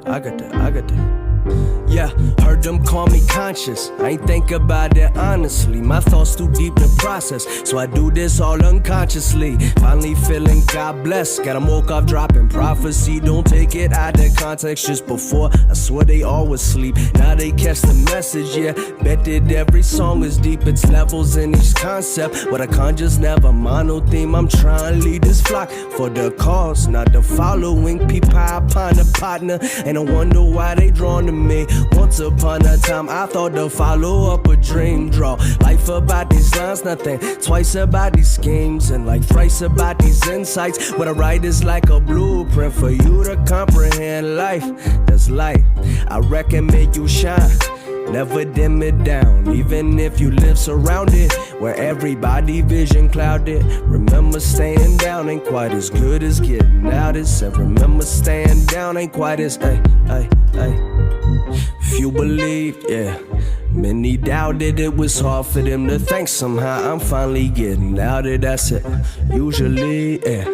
I got that. Yeah, heard them call me conscious. I ain't think about it honestly. My thoughts too deep to process, so I do this all unconsciously. Finally feeling God bless. Got 'em woke up dropping prophecy. Don't take it out of context. Just before, I swear they always sleep. Now they catch the message, yeah. Bet that every song is deep. It's levels in each concept. But I can't just never mono theme. I'm trying to lead this flock for the cause, not the following. People upon a partner, and I wonder why they drawn to me. Once upon a time, I thought to follow up a dream. Draw life about these lines, nothing twice about these schemes, and like thrice about these insights. What I write is like a blueprint for you to comprehend life. That's light, I reckon, make you shine. Never dim it down, even if you live surrounded where everybody vision clouded. Remember, staying down ain't quite as good as getting out. It said, remember, staying down ain't quite as, ay. If you believe, yeah. Many doubted it was hard for them to think. Somehow I'm finally getting out of that's it. Usually, yeah,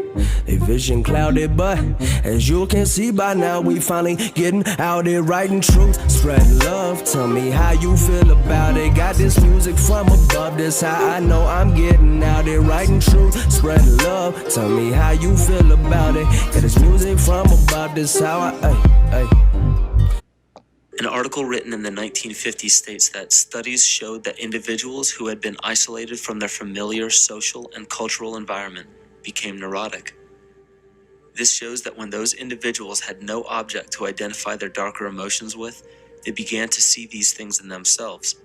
they vision clouded, but as you can see by now, we finally getting out there, writing truth, spreading love. Tell me how you feel about it. Got this music from above, that's how I know I'm getting out there, writing truth, spreading love. Tell me how you feel about it. Got this music from above, that's how I. An article written in the 1950s states that studies showed that individuals who had been isolated from their familiar social and cultural environment became neurotic. This shows that when those individuals had no object to identify their darker emotions with, they began to see these things in themselves,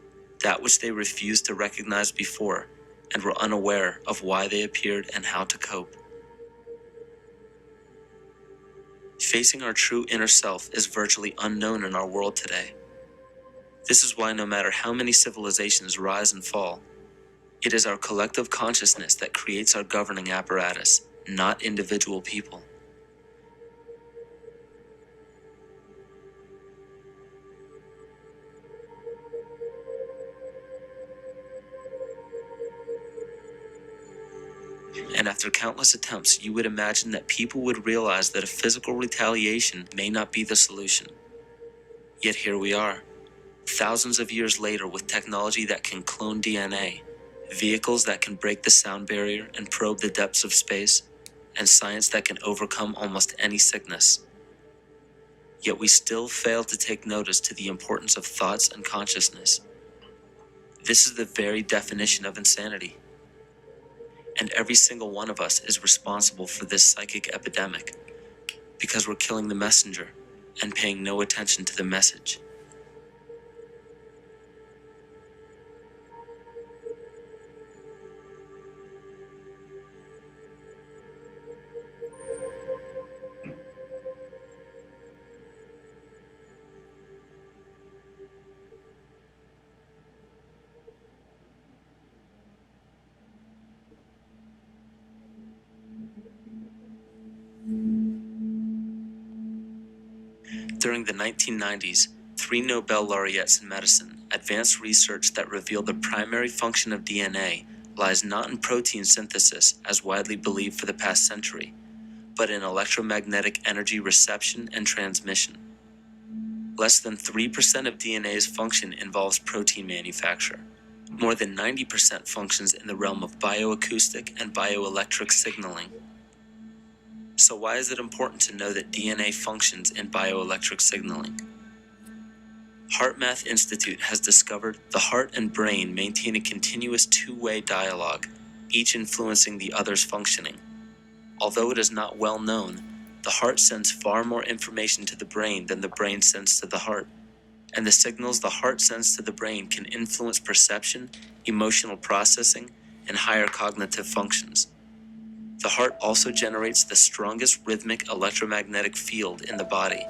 that which they refused to recognize before, and were unaware of why they appeared and how to cope. Facing our true inner self is virtually unknown in our world today. This is why no matter how many civilizations rise and fall, it is our collective consciousness that creates our governing apparatus, not individual people. And after countless attempts, you would imagine that people would realize that a physical retaliation may not be the solution. Yet here we are, thousands of years later, with technology that can clone DNA, vehicles that can break the sound barrier and probe the depths of space, and science that can overcome almost any sickness. Yet we still fail to take notice to the importance of thoughts and consciousness. This is the very definition of insanity. And every single one of us is responsible for this psychic epidemic, because we're killing the messenger and paying no attention to the message. During the 1990s, 3 Nobel laureates in medicine advanced research that revealed the primary function of DNA lies not in protein synthesis, as widely believed for the past century, but in electromagnetic energy reception and transmission. Less than 3% of DNA's function involves protein manufacture. More than 90% functions in the realm of bioacoustic and bioelectric signaling. So why is it important to know that DNA functions in bioelectric signaling? HeartMath Institute has discovered the heart and brain maintain a continuous two-way dialogue, each influencing the other's functioning. Although it is not well known, the heart sends far more information to the brain than the brain sends to the heart, and the signals the heart sends to the brain can influence perception, emotional processing, and higher cognitive functions. The heart also generates the strongest rhythmic electromagnetic field in the body,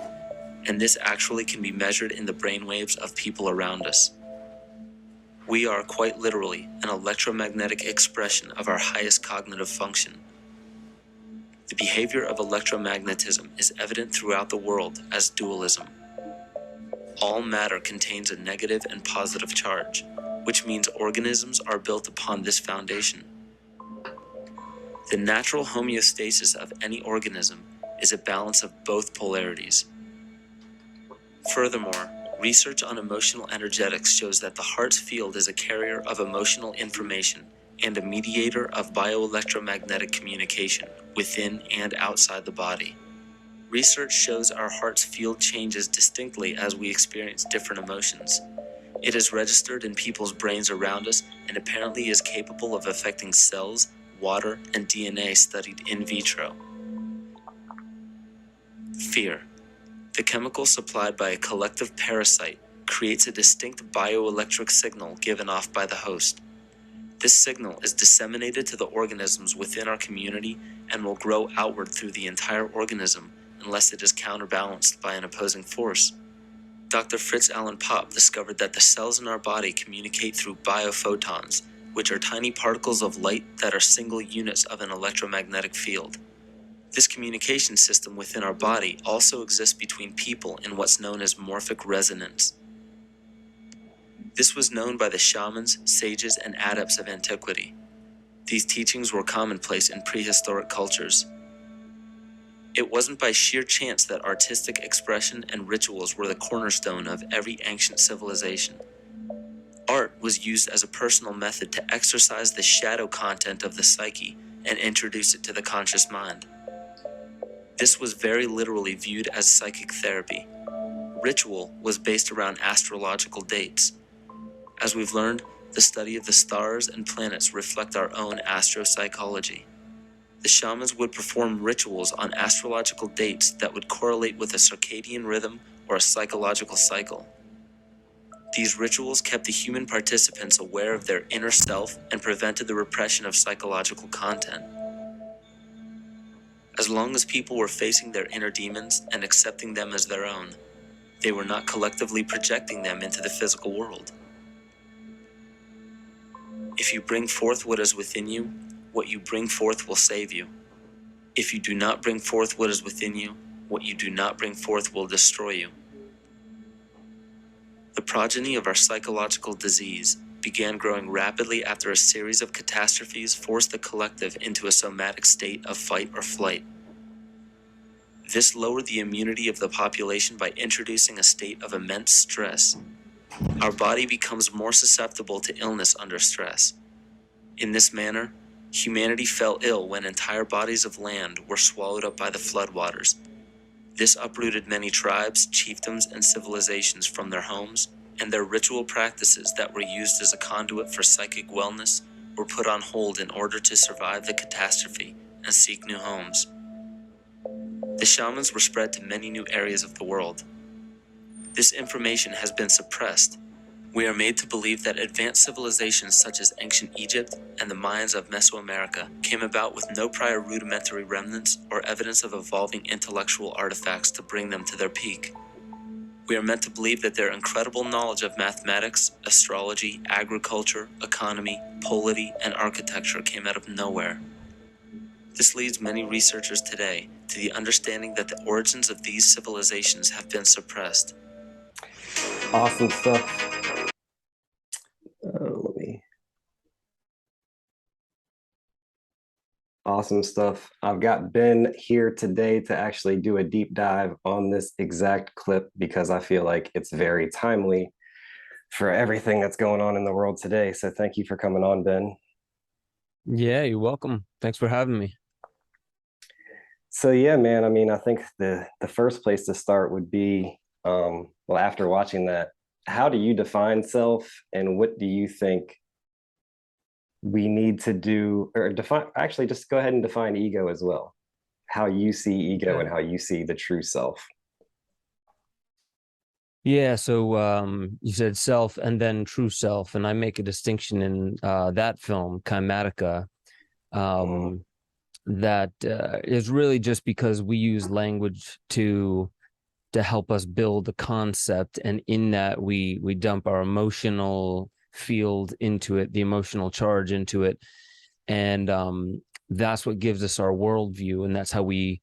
and this actually can be measured in the brainwaves of people around us. We are quite literally an electromagnetic expression of our highest cognitive function. The behavior of electromagnetism is evident throughout the world as dualism. All matter contains a negative and positive charge, which means organisms are built upon this foundation. The natural homeostasis of any organism is a balance of both polarities. Furthermore, research on emotional energetics shows that the heart's field is a carrier of emotional information and a mediator of bioelectromagnetic communication within and outside the body. Research shows our heart's field changes distinctly as we experience different emotions. It is registered in people's brains around us and apparently is capable of affecting cells, water, and DNA studied in vitro. Fear. The chemical supplied by a collective parasite creates a distinct bioelectric signal given off by the host. This signal is disseminated to the organisms within our community and will grow outward through the entire organism unless it is counterbalanced by an opposing force. Dr. Fritz Alan Popp discovered that the cells in our body communicate through biophotons, which are tiny particles of light that are single units of an electromagnetic field. This communication system within our body also exists between people in what's known as morphic resonance. This was known by the shamans, sages, and adepts of antiquity. These teachings were commonplace in prehistoric cultures. It wasn't by sheer chance that artistic expression and rituals were the cornerstone of every ancient civilization. Art was used as a personal method to exercise the shadow content of the psyche and introduce it to the conscious mind. This was very literally viewed as psychic therapy. Ritual was based around astrological dates. As we've learned, the study of the stars and planets reflect our own astropsychology. The shamans would perform rituals on astrological dates that would correlate with a circadian rhythm or a psychological cycle. These rituals kept the human participants aware of their inner self and prevented the repression of psychological content. As long as people were facing their inner demons and accepting them as their own, they were not collectively projecting them into the physical world. If you bring forth what is within you, what you bring forth will save you. If you do not bring forth what is within you, what you do not bring forth will destroy you. The progeny of our psychological disease began growing rapidly after a series of catastrophes forced the collective into a somatic state of fight or flight. This lowered the immunity of the population by introducing a state of immense stress. Our body becomes more susceptible to illness under stress. In this manner, humanity fell ill when entire bodies of land were swallowed up by the floodwaters. This uprooted many tribes, chiefdoms, and civilizations from their homes, and their ritual practices that were used as a conduit for psychic wellness were put on hold in order to survive the catastrophe and seek new homes. The shamans were spread to many new areas of the world. This information has been suppressed. We are made to believe that advanced civilizations such as ancient Egypt and the Mayans of Mesoamerica came about with no prior rudimentary remnants or evidence of evolving intellectual artifacts to bring them to their peak. We are meant to believe that their incredible knowledge of mathematics, astrology, agriculture, economy, polity, and architecture came out of nowhere. This leads many researchers today to the understanding that the origins of these civilizations have been suppressed. Awesome stuff. Awesome stuff. I've got Ben here today to actually do a deep dive on this exact clip because I feel like it's very timely for everything that's going on in the world today. So thank you for coming on, Ben. Yeah, you're welcome. Thanks for having me. So yeah, man, I mean, I think the first place to start would be, well, after watching that, how do you define self and what do you think we need to do, or define, actually just go ahead and define ego as well, how you see ego and how you see the true self. Yeah, so you said self and then true self, and I make a distinction in that film, Kymatica, that is really just because we use language to help us build a concept, and in that we dump our emotional field into it, the emotional charge into it, and that's what gives us our worldview, and that's how we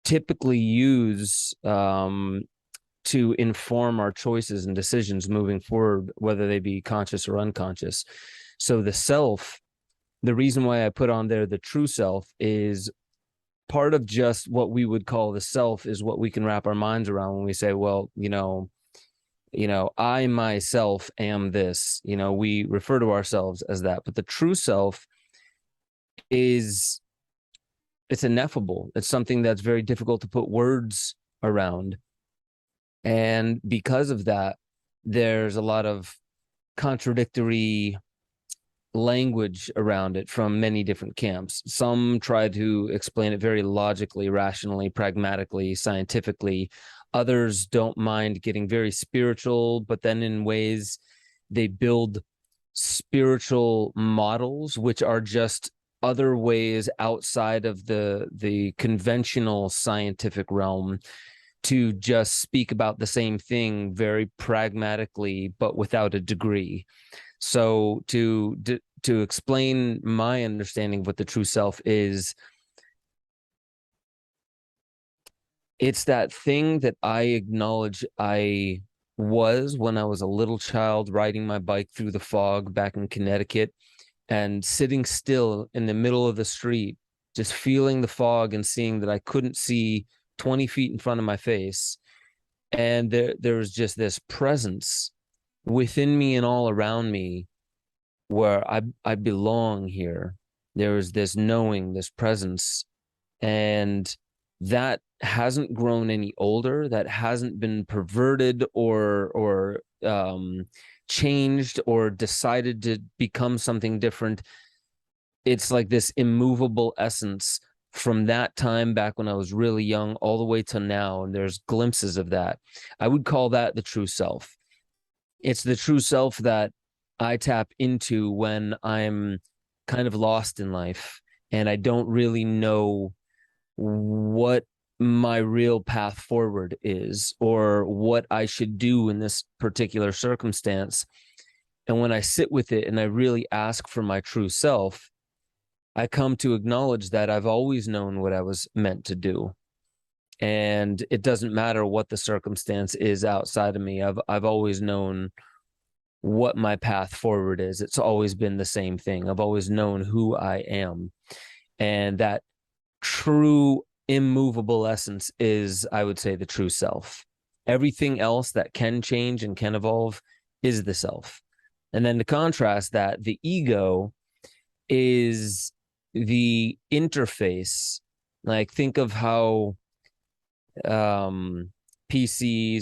typically use to inform our choices and decisions moving forward, whether they be conscious or unconscious. So the self, the reason why I put on there the true self is part of just what we would call the self is what we can wrap our minds around when we say, well, I myself am this. We refer to ourselves as that, but the true self it's ineffable. It's something that's very difficult to put words around. And because of that, there's a lot of contradictory language around it from many different camps. Some try to explain it very logically, rationally, pragmatically, scientifically. Others don't mind getting very spiritual, but then in ways they build spiritual models, which are just other ways outside of the conventional scientific realm to just speak about the same thing very pragmatically, but without a degree. So to explain my understanding of what the true self is, it's that thing that I acknowledge I was when I was a little child riding my bike through the fog back in Connecticut and sitting still in the middle of the street, just feeling the fog and seeing that I couldn't see 20 feet in front of my face. And there was just this presence within me and all around me where I belong here. There was this knowing, this presence, and that hasn't grown any older. That hasn't been perverted or changed or decided to become something different. It's like this immovable essence from that time back when I was really young all the way to now, and there's glimpses of that. I would call that the true self. It's the true self that I tap into when I'm kind of lost in life and I don't really know what my real path forward is or what I should do in this particular circumstance. And when I sit with it and I really ask for my true self, I come to acknowledge that I've always known what I was meant to do. And it doesn't matter what the circumstance is outside of me. I've always known what my path forward is. It's always been the same thing. I've always known who I am. And that true immovable essence is, I would say, the true self. Everything else that can change and can evolve is the self. And then to contrast that, the ego is the interface. Like, think of how PCs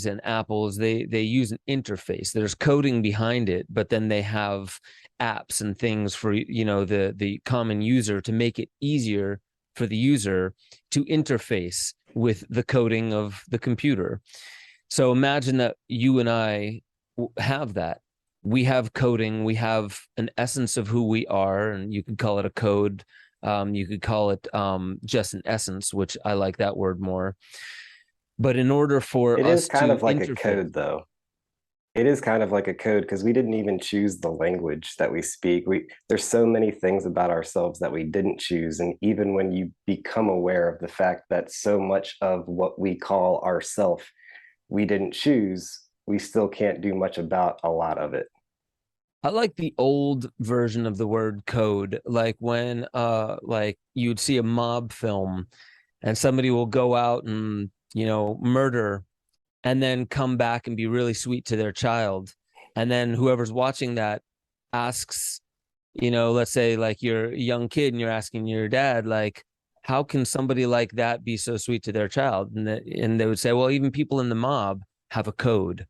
and Apples, they use an interface. There's coding behind it, but then they have apps and things for the common user to make it easier for the user to interface with the coding of the computer. So imagine that you and I have that. We have coding, we have an essence of who we are, and you could call it a code. You could call it just an essence, which I like that word more. But in order for it us is kind to of like interface, a code, though. It is kind of like a code because we didn't even choose the language that we speak. There's so many things about ourselves that we didn't choose. And even when you become aware of the fact that so much of what we call ourself we didn't choose, we still can't do much about a lot of it. I like the old version of the word code, like when like you'd see a mob film and somebody will go out and murder and then come back and be really sweet to their child. And then whoever's watching that asks, let's say like you're a young kid and you're asking your dad, like, how can somebody like that be so sweet to their child? And they would say, well, even people in the mob have a code.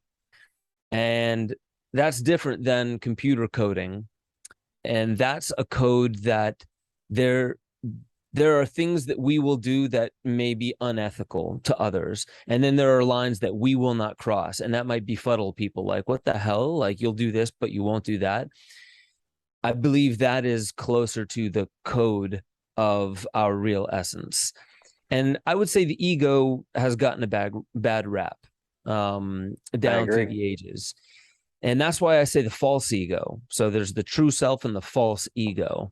And that's different than computer coding. And that's a code that there are things that we will do that may be unethical to others. And then there are lines that we will not cross. And that might befuddle people, like, what the hell? Like, you'll do this, but you won't do that. I believe that is closer to the code of our real essence. And I would say the ego has gotten a bad rap down through the ages. And that's why I say the false ego. So there's the true self and the false ego.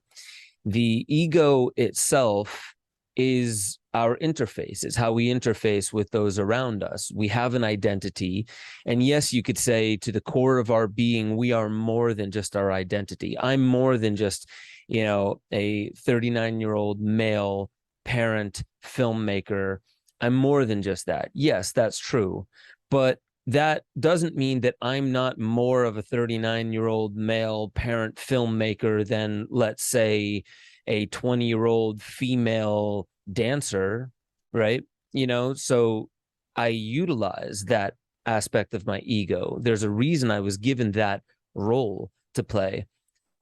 The ego itself is our interface. It's how we interface with those around us. We have an identity. And yes, you could say to the core of our being, we are more than just our identity. I'm more than just, a 39-year-old male parent, filmmaker. I'm more than just that. Yes, that's true. But that doesn't mean that I'm not more of a 39-year-old male parent filmmaker than, let's say, a 20-year-old female dancer, right? You know, so I utilize that aspect of my ego. There's a reason I was given that role to play.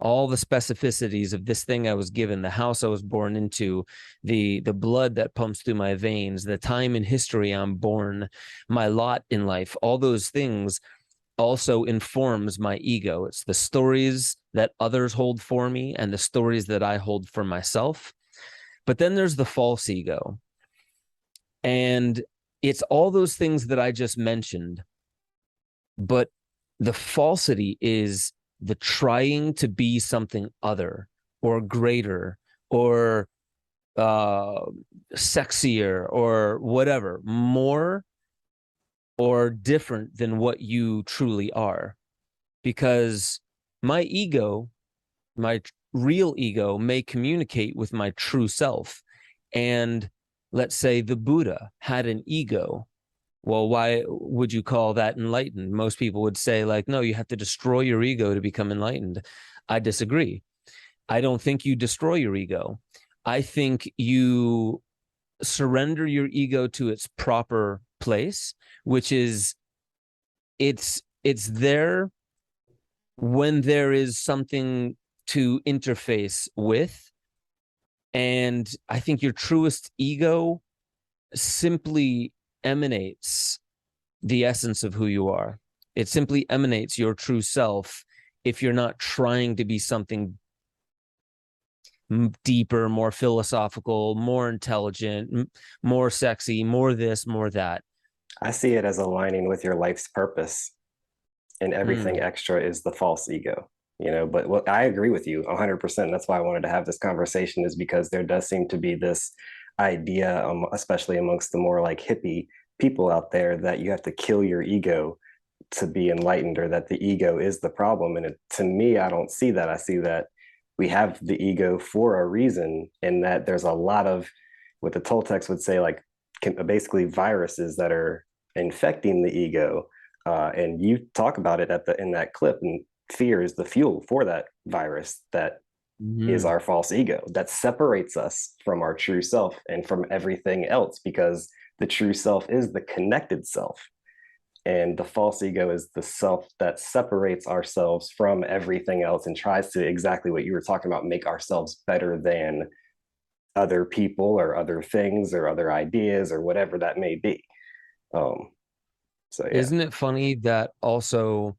All the specificities of this thing I was given, the house I was born into, the blood that pumps through my veins, the time in history I'm born, my lot in life, all those things also informs my ego. It's the stories that others hold for me and the stories that I hold for myself. But then there's the false ego. And it's all those things that I just mentioned. But the falsity is the trying to be something other or greater or sexier or whatever, more or different than what you truly are. Because my ego, my real ego, may communicate with my true self. And let's say the Buddha had an ego. Well, why would you call that enlightened? Most people would say, like, no, you have to destroy your ego to become enlightened. I disagree. I don't think you destroy your ego. I think you surrender your ego to its proper place, which is it's there when there is something to interface with. And I think your truest ego simply emanates the essence of who you are. It simply emanates your true self if you're not trying to be something deeper, more philosophical, more intelligent, more sexy, more this, more that. I see it as aligning with your life's purpose, and everything extra is the false ego. You know, but what I agree with you 100%. That's why I wanted to have this conversation, is because there does seem to be this idea, especially amongst the more like hippie people out there, that you have to kill your ego to be enlightened, or that the ego is the problem. And to me, I don't see that. I see that we have the ego for a reason, and that there's a lot of what the Toltecs would say, like basically viruses that are infecting the ego. And you talk about it in that clip, and fear is the fuel for that virus that is our false ego, that separates us from our true self and from everything else, because the true self is the connected self, and the false ego is the self that separates ourselves from everything else and tries to, exactly what you were talking about, make ourselves better than other people or other things or other ideas or whatever that may be. So yeah. Isn't it funny that also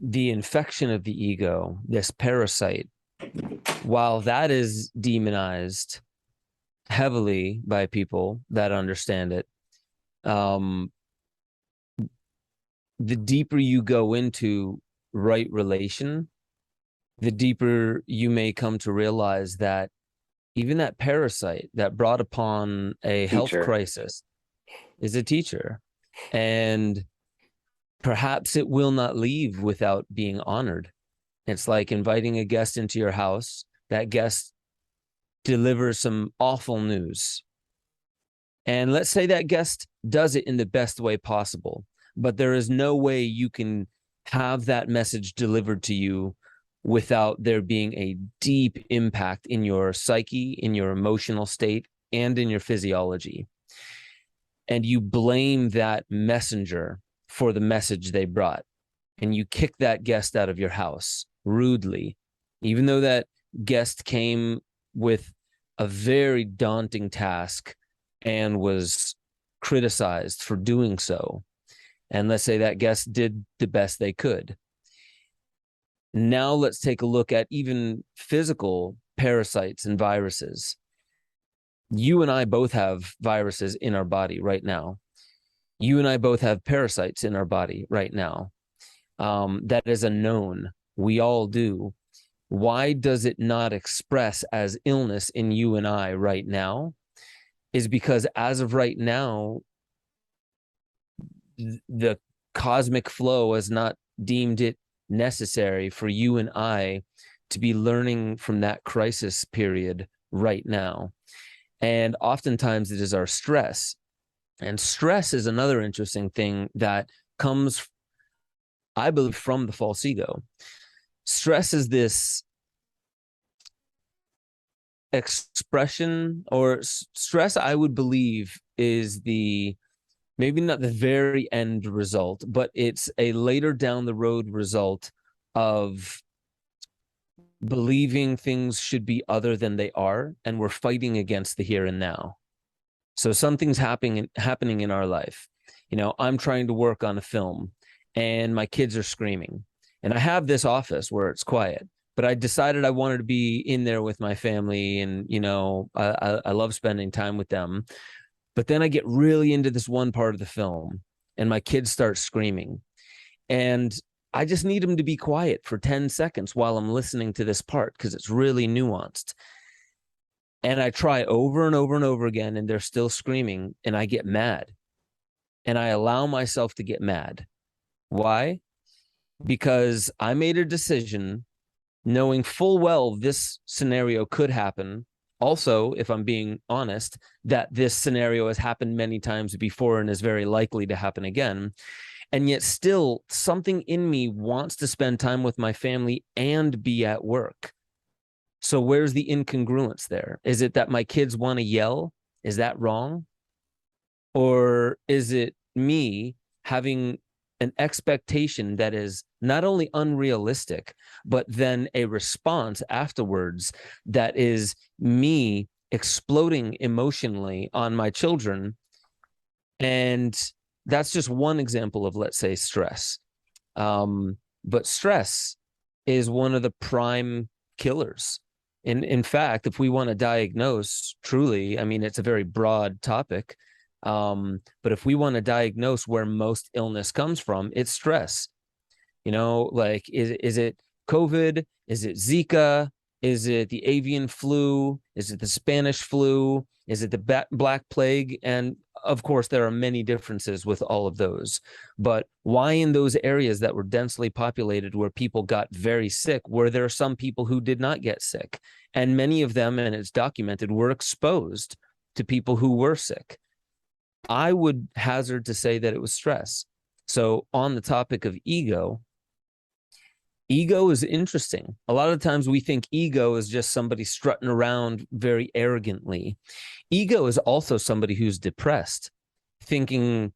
the infection of the ego, this parasite, while that is demonized heavily by people that understand it, the deeper you go into right relation, the deeper you may come to realize that even that parasite that brought upon a health crisis is a teacher. And perhaps it will not leave without being honored. It's like inviting a guest into your house. That guest delivers some awful news. And let's say that guest does it in the best way possible, but there is no way you can have that message delivered to you without there being a deep impact in your psyche, in your emotional state, and in your physiology. And you blame that messenger for the message they brought, and you kick that guest out of your house rudely, even though that guest came with a very daunting task and was criticized for doing so. And let's say that guest did the best they could. Now let's take a look at even physical parasites and viruses. You and I both have viruses in our body right now. You and I both have parasites in our body right now. That is a known. We all do. Why does it not express as illness in you and I right now? Is because as of right now, the cosmic flow has not deemed it necessary for you and I to be learning from that crisis period right now. And oftentimes it is our stress. And stress is another interesting thing that comes, I believe, from the false ego. Stress is this expression, or stress, I would believe, is maybe not the very end result, but it's a later down the road result of believing things should be other than they are, and we're fighting against the here and now. So something's happening in our life. I'm trying to work on a film and my kids are screaming, and I have this office where it's quiet, but I decided I wanted to be in there with my family, and I love spending time with them. But then I get really into this one part of the film and my kids start screaming, and I just need them to be quiet for 10 seconds while I'm listening to this part, because it's really nuanced. And I try over and over and over again, and they're still screaming, and I get mad. And I allow myself to get mad. Why? Because I made a decision knowing full well this scenario could happen. Also, if I'm being honest, that this scenario has happened many times before and is very likely to happen again. And yet still something in me wants to spend time with my family and be at work. So where's the incongruence there? Is it that my kids want to yell? Is that wrong? Or is it me having an expectation that is not only unrealistic, but then a response afterwards that is me exploding emotionally on my children? And that's just one example of, let's say, stress. But stress is one of the prime killers. In fact, if we want to diagnose truly, I mean, it's a very broad topic. But if we want to diagnose where most illness comes from, it's stress. Like, is it COVID? Is it Zika? Is it the avian flu? Is it the Spanish flu? Is it the Black Plague? And of course, there are many differences with all of those. But why in those areas that were densely populated where people got very sick, were there some people who did not get sick? And many of them, and it's documented, were exposed to people who were sick. I would hazard to say that it was stress. So on the topic of ego is interesting. A lot of times we think ego is just somebody strutting around very arrogantly. Ego is also somebody who's depressed, thinking,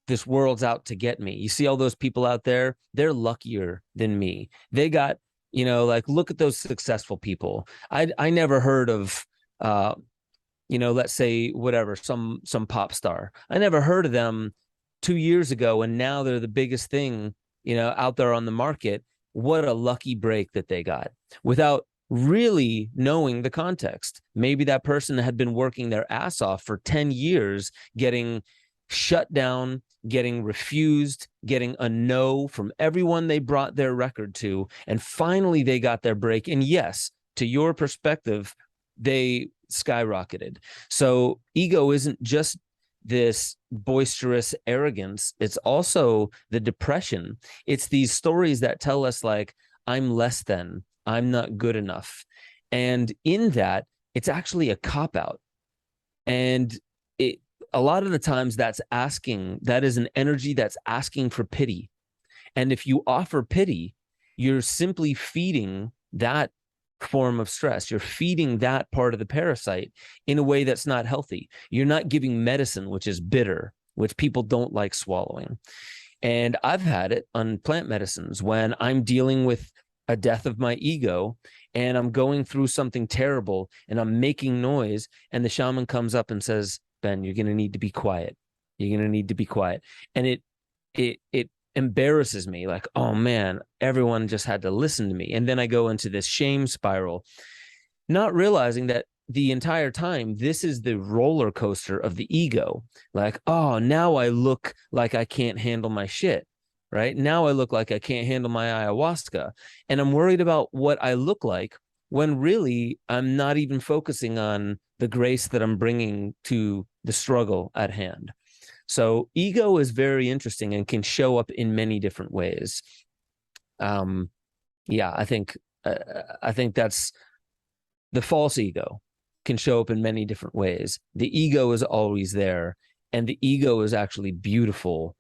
this world's out to get me. You see all those people out there, they're luckier than me. They got, like, look at those successful people. I never heard of, let's say whatever, some pop star. I never heard of them 2 years ago, and now they're the biggest thing, out there on the market. What a lucky break that they got, without really knowing the context. Maybe that person had been working their ass off for 10 years, getting shut down, getting refused, getting a no from everyone they brought their record to, and finally they got their break. And yes, to your perspective, they skyrocketed. So ego isn't just this boisterous arrogance. It's also the depression. It's these stories that tell us, like, I'm less than, I'm not good enough. And in that, it's actually a cop-out. And a lot of the times that is an energy that's asking for pity. And if you offer pity, you're simply feeding that form of stress. You're feeding that part of the parasite in a way that's not healthy. You're not giving medicine, which is bitter, which people don't like swallowing. And I've had it on plant medicines when I'm dealing with a death of my ego and I'm going through something terrible and I'm making noise, and the shaman comes up and says, Ben, you're going to need to be quiet. You're going to need to be quiet. And it embarrasses me, like, oh man, everyone just had to listen to me. And then I go into this shame spiral, not realizing that the entire time this is the roller coaster of the ego. Like, oh, now I look like I can't handle my shit, right? Now I look like I can't handle my ayahuasca, and I'm worried about what I look like, when really I'm not even focusing on the grace that I'm bringing to the struggle at hand. So ego is very interesting and can show up in many different ways. I think that's the false ego. can show up in many different ways. The ego is always there, and the ego is actually beautiful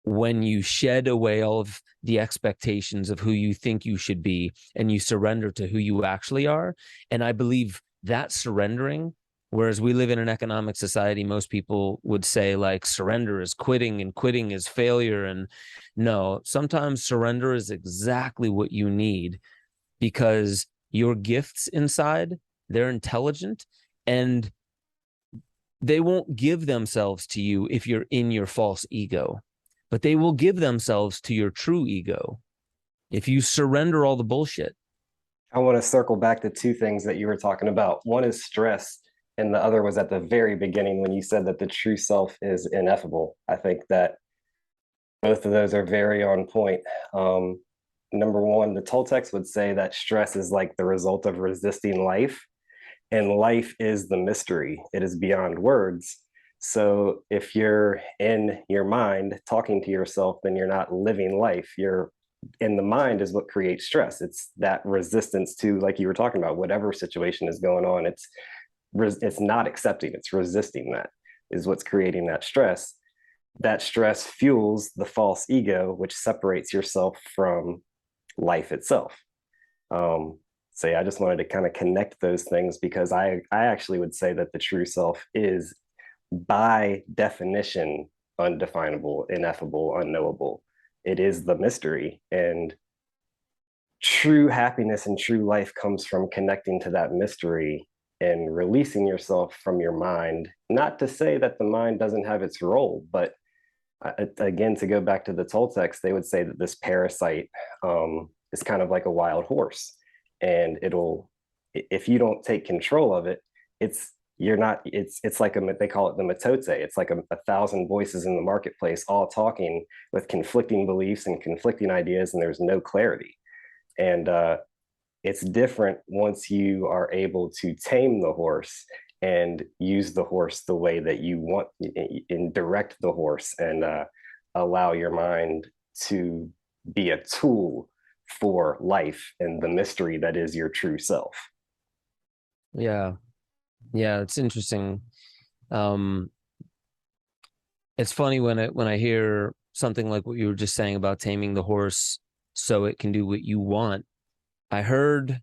when you shed away all of the expectations of who you think you should be and you surrender to who you actually are. And I believe that surrendering, whereas we live in an economic society, most people would say like surrender is quitting and quitting is failure. And no, sometimes surrender is exactly what you need, because your gifts inside, they're intelligent, and they won't give themselves to you if you're in your false ego, but they will give themselves to your true ego if you surrender all the bullshit. I want to circle back to two things that you were talking about. One is stress, and the other was at the very beginning when you said that the true self is ineffable. I think that both of those are very on point. Number one, the Toltecs would say that stress is like the result of resisting life, and life is the mystery. It is beyond words. So if you're in your mind talking to yourself, then you're not living life. You're in the mind is what creates stress. It's that resistance to, like you were talking about, whatever situation is going on. It's not accepting. It's resisting. That is what's creating that stress. That stress fuels the false ego, which separates yourself from life itself. So yeah, I just wanted to kind of connect those things, because I actually would say that the true self is by definition undefinable, ineffable, unknowable. It is the mystery, and true happiness and true life comes from connecting to that mystery and releasing yourself from your mind. Not to say that the mind doesn't have its role, but again, to go back to the Toltecs, they would say that this parasite is kind of like a wild horse, and if you don't take control of it, it's like they call it the matote. It's like a thousand voices in the marketplace, all talking with conflicting beliefs and conflicting ideas, and there's no clarity. And it's different once you are able to tame the horse and use the horse the way that you want, and direct the horse, and allow your mind to be a tool for life and the mystery that is your true self. Yeah. Yeah, it's interesting. It's funny when I hear something like what you were just saying about taming the horse so it can do what you want. I heard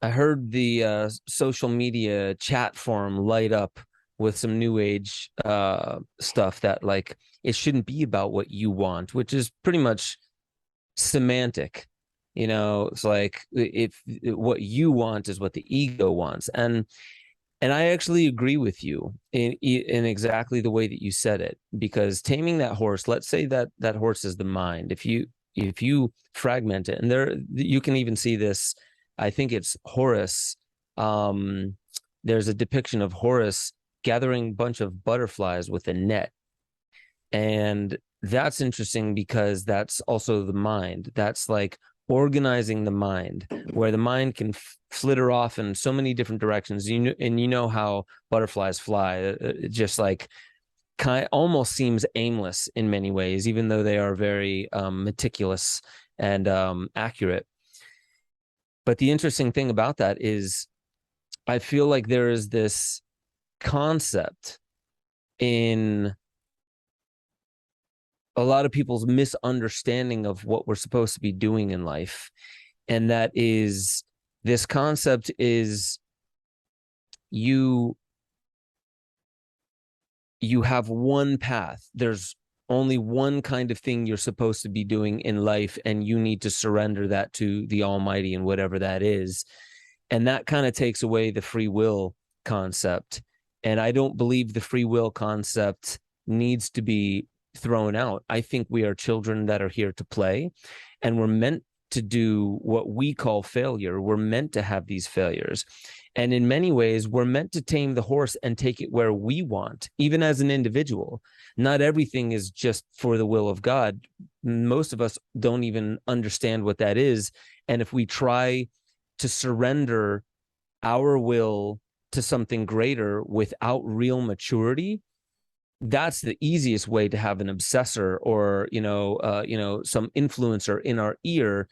the social media chat forum light up with some new age stuff that like it shouldn't be about what you want, which is pretty much semantic. It's like if what you want is what the ego wants, and I actually agree with you in exactly the way that you said it, because taming that horse, let's say that horse is the mind. If you fragment it, and you can even see this, I think it's Horace. There's a depiction of Horace gathering a bunch of butterflies with a net, and that's interesting because that's also the mind. That's like organizing the mind, where the mind can flitter off in so many different directions. And you know how butterflies fly, it just like almost seems aimless in many ways, even though they are very meticulous and accurate. But the interesting thing about that is I feel like there is this concept in a lot of people's misunderstanding of what we're supposed to be doing in life. And that is, this concept is you have one path. There's only one kind of thing you're supposed to be doing in life, and you need to surrender that to the Almighty and whatever that is. And that kind of takes away the free will concept. And I don't believe the free will concept needs to be thrown out. I think we are children that are here to play, and we're meant to do what we call failure. We're meant to have these failures. And in many ways, we're meant to tame the horse and take it where we want, even as an individual. Not everything is just for the will of God. Most of us don't even understand what that is. And if we try to surrender our will to something greater without real maturity, that's the easiest way to have an obsessor or some influencer in our ear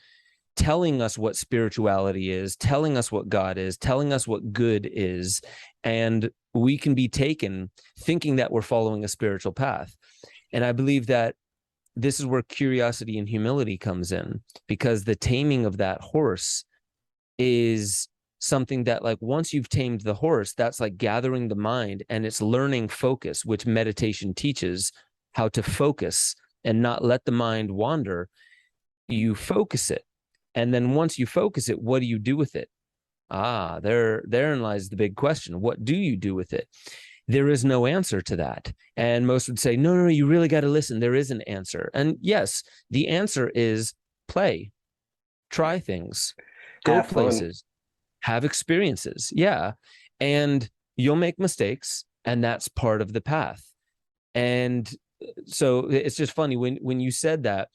telling us what spirituality is, telling us what God is, telling us what good is. And we can be taken thinking that we're following a spiritual path. And I believe that this is where curiosity and humility comes in, because the taming of that horse is something that, like, once you've tamed the horse, that's like gathering the mind, and it's learning focus, which meditation teaches how to focus and not let the mind wander. You focus it. And then once you focus it, what do you do with it? Therein lies the big question. What do you do with it? There is no answer to that. And most would say, no, you really got to listen. There is an answer. And yes, the answer is play, try things, go places, have experiences. Yeah. And you'll make mistakes, and that's part of the path. And so it's just funny when you said that,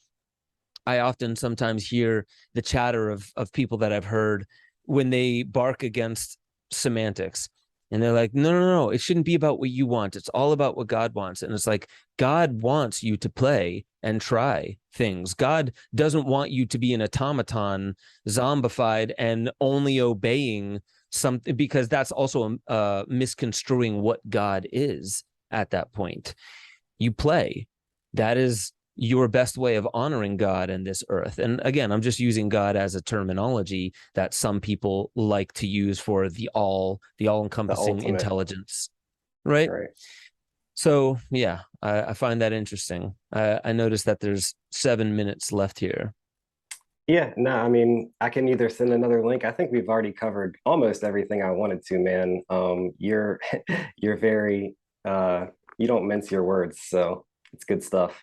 I often sometimes hear the chatter of people that I've heard when they bark against semantics. And they're like, no, it shouldn't be about what you want. It's all about what God wants. And it's like, God wants you to play and try things. God doesn't want you to be an automaton, zombified, and only obeying something, because that's also misconstruing what God is at that point. You play. That is your best way of honoring God in this earth. And again, I'm just using God as a terminology that some people like to use for the all-encompassing intelligence, right? So yeah, I find that interesting. I noticed that there's 7 minutes left here. Yeah, no, I mean, I can either send another link. I think we've already covered almost everything I wanted to, man. You're very you don't mince your words, so it's good stuff.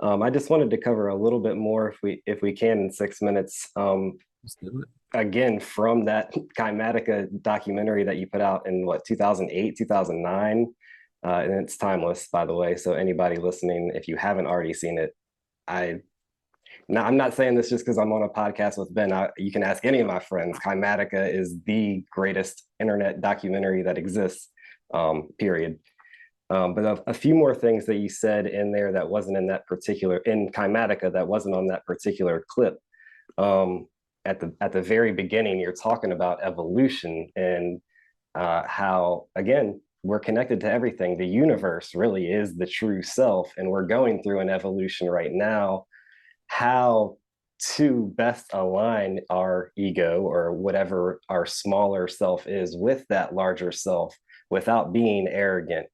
I just wanted to cover a little bit more if we can in 6 minutes. Let's do it. Again, from that Kymatica documentary that you put out in 2008, 2009, and it's timeless, by the way. So anybody listening, if you haven't already seen it, I'm not saying this just because I'm on a podcast with Ben. You can ask any of my friends. Kymatica is the greatest internet documentary that exists, period. But a few more things that you said in there that wasn't in Kymatica, that wasn't on that particular clip. At the very beginning, you're talking about evolution and how, again, we're connected to everything. The universe really is the true self, and we're going through an evolution right now. How to best align our ego or whatever our smaller self is with that larger self without being arrogant.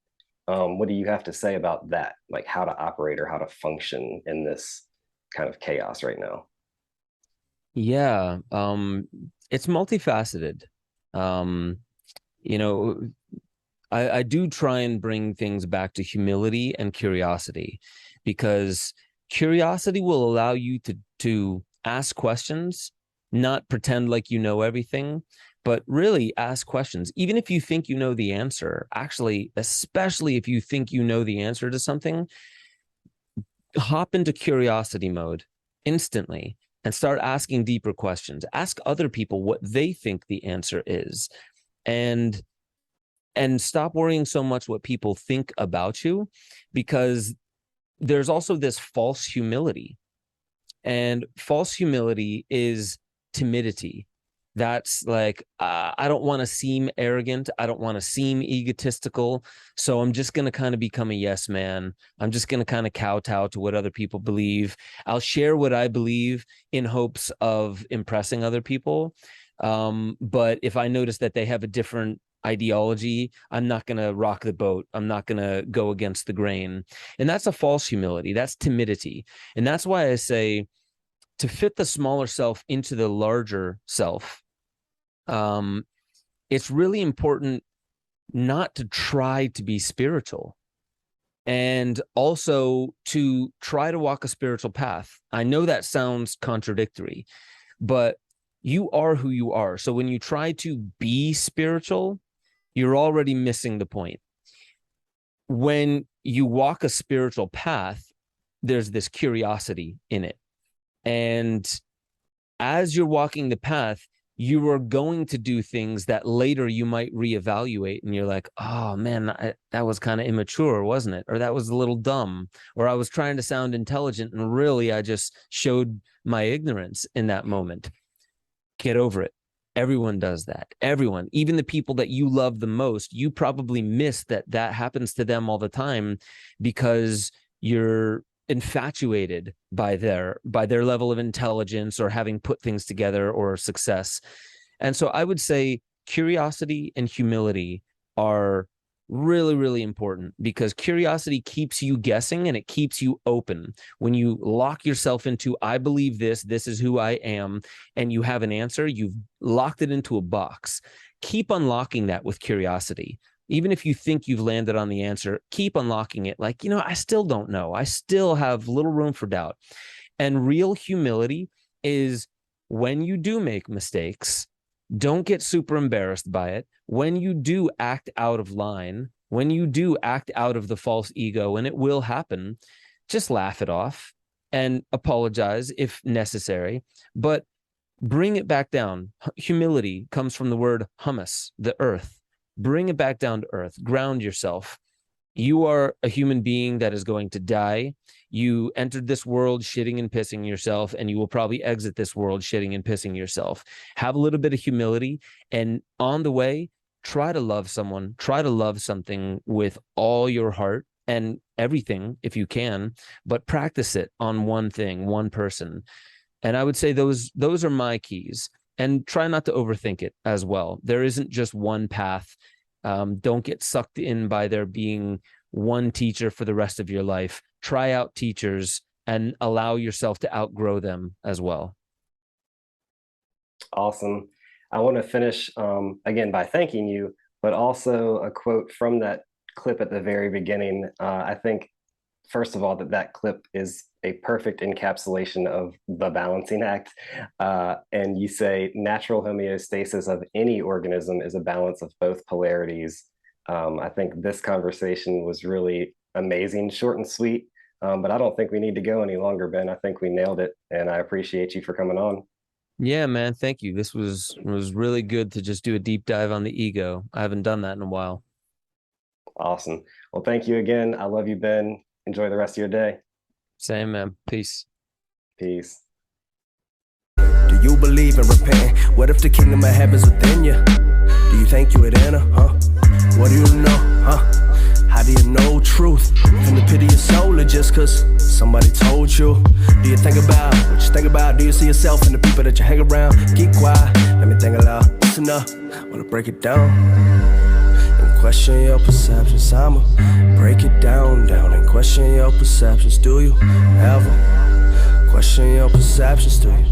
What do you have to say about that? Like how to operate or how to function in this kind of chaos right now? Yeah, it's multifaceted. I do try and bring things back to humility and curiosity, because curiosity will allow you to ask questions, not pretend like you know everything, but really ask questions. Even if you think you know the answer, actually, especially if you think you know the answer to something, hop into curiosity mode instantly and start asking deeper questions. Ask other people what they think the answer is, and stop worrying so much what people think about you, because there's also this false humility. And false humility is timidity. That's like, I don't want to seem arrogant. I don't want to seem egotistical. So I'm just going to kind of become a yes man. I'm just going to kind of kowtow to what other people believe. I'll share what I believe in hopes of impressing other people. But if I notice that they have a different ideology, I'm not going to rock the boat. I'm not going to go against the grain. And that's a false humility. That's timidity. And that's why I say, to fit the smaller self into the larger self, it's really important not to try to be spiritual, and also to try to walk a spiritual path. I know that sounds contradictory, but you are who you are. So when you try to be spiritual, you're already missing the point. When you walk a spiritual path, there's this curiosity in it. And as you're walking the path, you are going to do things that later you might reevaluate, and you're like, oh man, that was kind of immature, wasn't it? Or that was a little dumb, or I was trying to sound intelligent and really I just showed my ignorance in that moment. Get over it. Everyone does that. Everyone, even the people that you love the most, you probably miss that happens to them all the time because you're infatuated by their level of intelligence or having put things together or success. And so I would say curiosity and humility are really, really important, because curiosity keeps you guessing and it keeps you open. When you lock yourself into, I believe this is who I am, and you have an answer, you've locked it into a box. Keep unlocking that with curiosity. Even if you think you've landed on the answer, keep unlocking it. Like, I still don't know. I still have little room for doubt. And real humility is when you do make mistakes, don't get super embarrassed by it. When you do act out of line, when you do act out of the false ego, and it will happen, just laugh it off and apologize if necessary, but bring it back down. Humility comes from the word humus, the earth. Bring it back down to earth. Ground yourself. You are a human being that is going to die. You entered this world shitting and pissing yourself, and you will probably exit this world shitting and pissing yourself. Have a little bit of humility, and on the way, try to love someone, try to love something with all your heart and everything if you can, but practice it on one thing, one person. And I would say those are my keys. And try not to overthink it as well. There isn't just one path. Don't get sucked in by there being one teacher for the rest of your life. Try out teachers and allow yourself to outgrow them as well. Awesome. I want to finish again by thanking you, but also a quote from that clip at the very beginning. I think, first of all, that clip is a perfect encapsulation of the balancing act. And you say natural homeostasis of any organism is a balance of both polarities. I think this conversation was really amazing, short and sweet, but I don't think we need to go any longer, Ben. I think we nailed it, and I appreciate you for coming on. Yeah, man. Thank you. This was really good to just do a deep dive on the ego. I haven't done that in a while. Awesome. Well, thank you again. I love you, Ben. Enjoy the rest of your day. Same, man. Peace. Peace. Do you believe in repenting? What if the kingdom of heaven's within you? Do you think you would enter, huh? What do you know, huh? How do you know truth? From the pit of your soul, or just cause somebody told you? Do you think about what you think about? Do you see yourself in the people that you hang around? Keep quiet, let me think aloud. Listen up, wanna break it down and question your perceptions. I'ma break it down and question your perceptions. Do you ever question your perceptions? Do you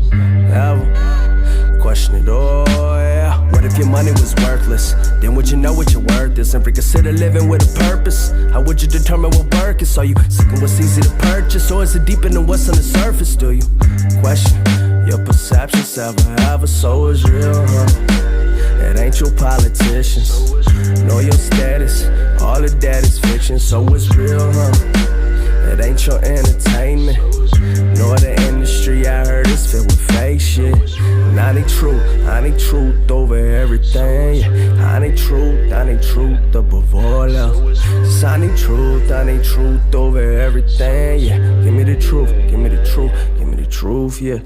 ever question it all? Yeah. What if your money was worthless? Then would you know what your worth is and reconsider living with a purpose? How would you determine what work is? Are you seeking what's easy to purchase, or is it deeper than what's on the surface? Do you question your perceptions? Ever so is real, huh? It ain't your politicians, nor your status. All of that is fiction, so it's real, huh? It ain't your entertainment, nor the industry. I heard it's filled with fake shit. And I need truth over everything. Yeah. I need truth above all else. Just I need truth over everything. Yeah, give me the truth, give me the truth, give me the truth, yeah.